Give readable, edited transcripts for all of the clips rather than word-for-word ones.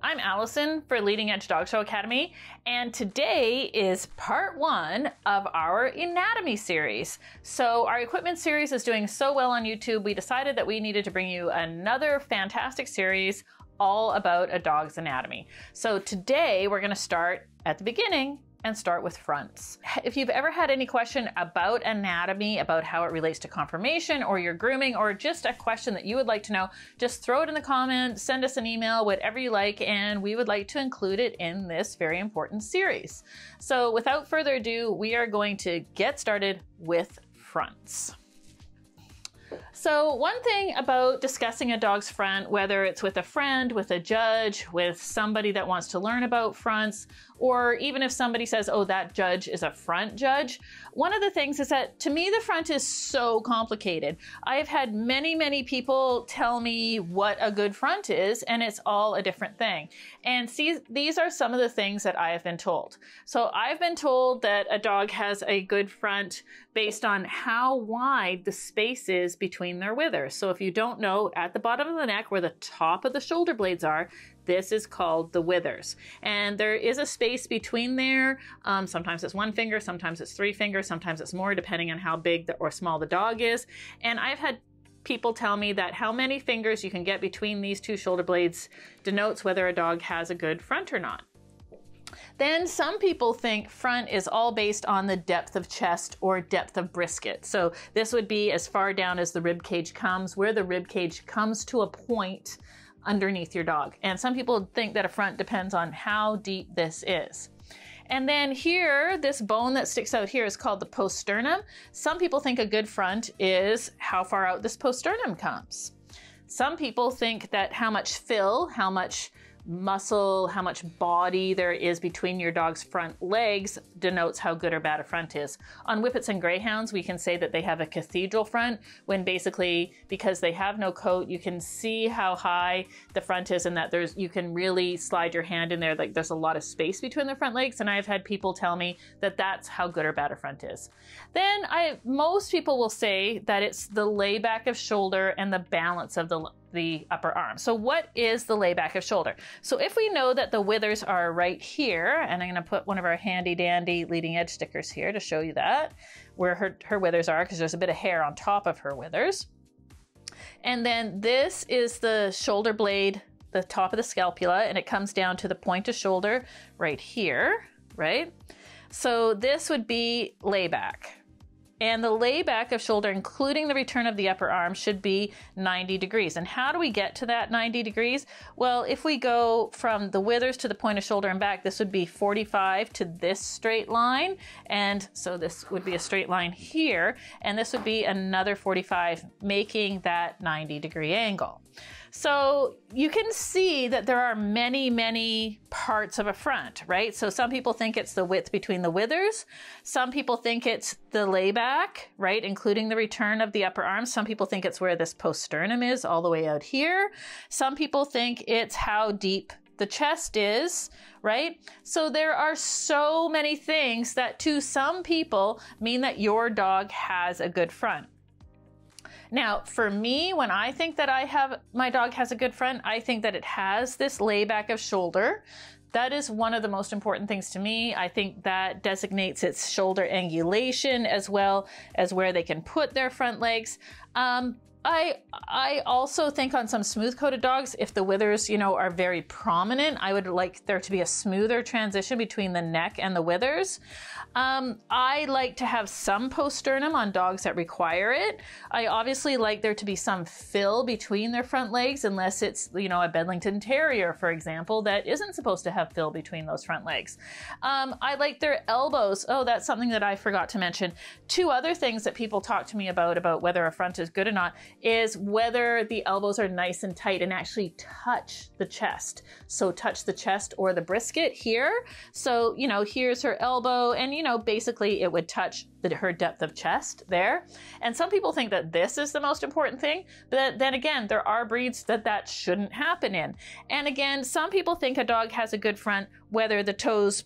I'm Allison for Leading Edge Dog Show Academy, and today is part 1 of our anatomy series. So our equipment series is doing so well on YouTube, we decided that we needed to bring you another fantastic series all about a dog's anatomy. So today we're going to start at the beginning and start with fronts. If you've ever had any question about anatomy, about how it relates to conformation or your grooming, or just a question that you would like to know, just throw it in the comments, send us an email, whatever you like, and we would like to include it in this very important series. So without further ado, we are going to get started with fronts. So one thing about discussing a dog's front, whether it's with a friend, with a judge, with somebody that wants to learn about fronts, or even if somebody says, oh, that judge is a front judge, one of the things is that to me, the front is so complicated. I have had many people tell me what a good front is, and it's all a different thing. And see, these are some of the things that I have been told. So I've been told that a dog has a good front based on how wide the space is between their withers. So if you don't know, at the bottom of the neck where the top of the shoulder blades are, this is called the withers. And there is a space between there. Sometimes it's 1 finger, sometimes it's 3 fingers, sometimes it's more, depending on how big or small the dog is. And I've had people tell me that how many fingers you can get between these 2 shoulder blades denotes whether a dog has a good front or not. Then some people think front is all based on the depth of chest or depth of brisket. So this would be as far down as the rib cage comes, where the rib cage comes to a point underneath your dog. And some people think that a front depends on how deep this is. And then here, this bone that sticks out here is called the poststernum. Some people think a good front is how far out this poststernum comes. Some people think that how much fill, how much muscle, how much body there is between your dog's front legs denotes how good or bad a front is. On Whippets and Greyhounds, we can say that they have a cathedral front, when basically, because they have no coat, you can see how high the front is, and that you can really slide your hand in there, like there's a lot of space between the front legs, and I've had people tell me that that's how good or bad a front is. Then most people will say that it's the layback of shoulder and the balance of the upper arm. So what is the layback of shoulder? So if we know that the withers are right here, and I'm going to put one of our handy dandy leading edge stickers here to show you that, where her withers are, because there's a bit of hair on top of her withers. And then this is the shoulder blade, the top of the scapula, and it comes down to the point of shoulder right here, right? So this would be layback. And the layback of shoulder, including the return of the upper arm, should be 90 degrees. And how do we get to that 90 degrees? Well, if we go from the withers to the point of shoulder and back, this would be 45 to this straight line. And so this would be a straight line here. And this would be another 45, making that 90-degree angle. So you can see that there are many parts of a front, right? So some people think it's the width between the withers. Some people think it's the layback, right? Including the return of the upper arm. Some people think it's where this poststernum is, all the way out here. Some people think it's how deep the chest is, right? So there are so many things that to some people mean that your dog has a good front. Now, for me, when I think that my dog has a good front, I think that it has this layback of shoulder. That is one of the most important things to me. I think that designates its shoulder angulation, as well as where they can put their front legs. I also think on some smooth-coated dogs, if the withers, are very prominent, I would like there to be a smoother transition between the neck and the withers. I like to have some poststernum on dogs that require it. I obviously like there to be some fill between their front legs, unless it's, a Bedlington Terrier, for example, that isn't supposed to have fill between those front legs. I like their elbows. Oh, that's something that I forgot to mention. 2 other things that people talk to me about whether a front is good or not, is whether the elbows are nice and tight and actually touch the chest. So touch the chest or the brisket here. So, here's her elbow, and, basically it would touch her depth of chest there. And some people think that this is the most important thing, but then again, there are breeds that shouldn't happen in. And again, some people think a dog has a good front whether the toes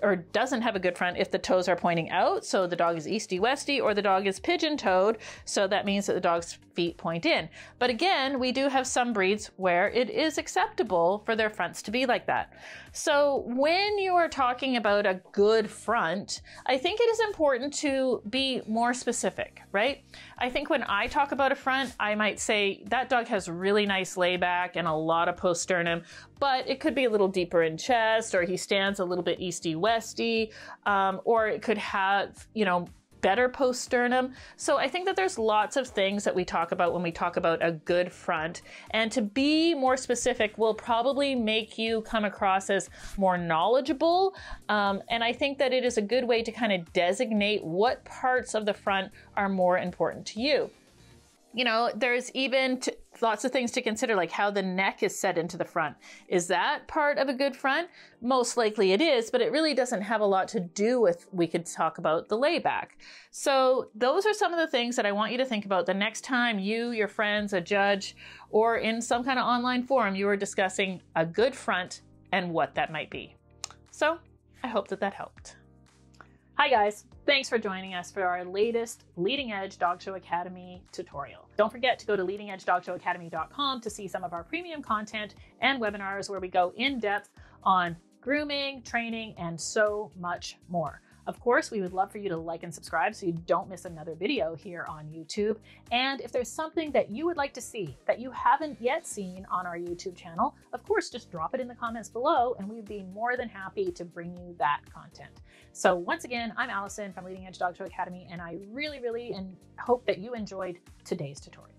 or doesn't have a good front if the toes are pointing out, so the dog is easty-westy, or the dog is pigeon-toed, so that means that the dog's feet point in. But again, we do have some breeds where it is acceptable for their fronts to be like that. So when you are talking about a good front, I think it is important to be more specific, right? I think when I talk about a front, I might say that dog has really nice layback and a lot of post-sternum, but it could be a little deeper in chest, or he stands a little bit easty-westy, or it could have, you know, better post-sternum. So I think that there's lots of things that we talk about when we talk about a good front, and to be more specific will probably make you come across as more knowledgeable. And I think that it is a good way to kind of designate what parts of the front are more important to you. You know, there's even lots of things to consider, like how the neck is set into the front. Is that part of a good front? Most likely it is, but it really doesn't have a lot to do with, we could talk about the layback. So those are some of the things that I want you to think about the next time you, your friends, a judge, or in some kind of online forum, you are discussing a good front and what that might be. So I hope that that helped. Hi guys, thanks for joining us for our latest Leading Edge Dog Show Academy tutorial. Don't forget to go to leadingedgedogshow.academy.com to see some of our premium content and webinars where we go in depth on grooming, training, and so much more. Of course, we would love for you to like and subscribe so you don't miss another video here on YouTube. And if there's something that you would like to see that you haven't yet seen on our YouTube channel, of course, just drop it in the comments below and we'd be more than happy to bring you that content. So once again, I'm Allison from Leading Edge Dog Show Academy, and I really hope that you enjoyed today's tutorial.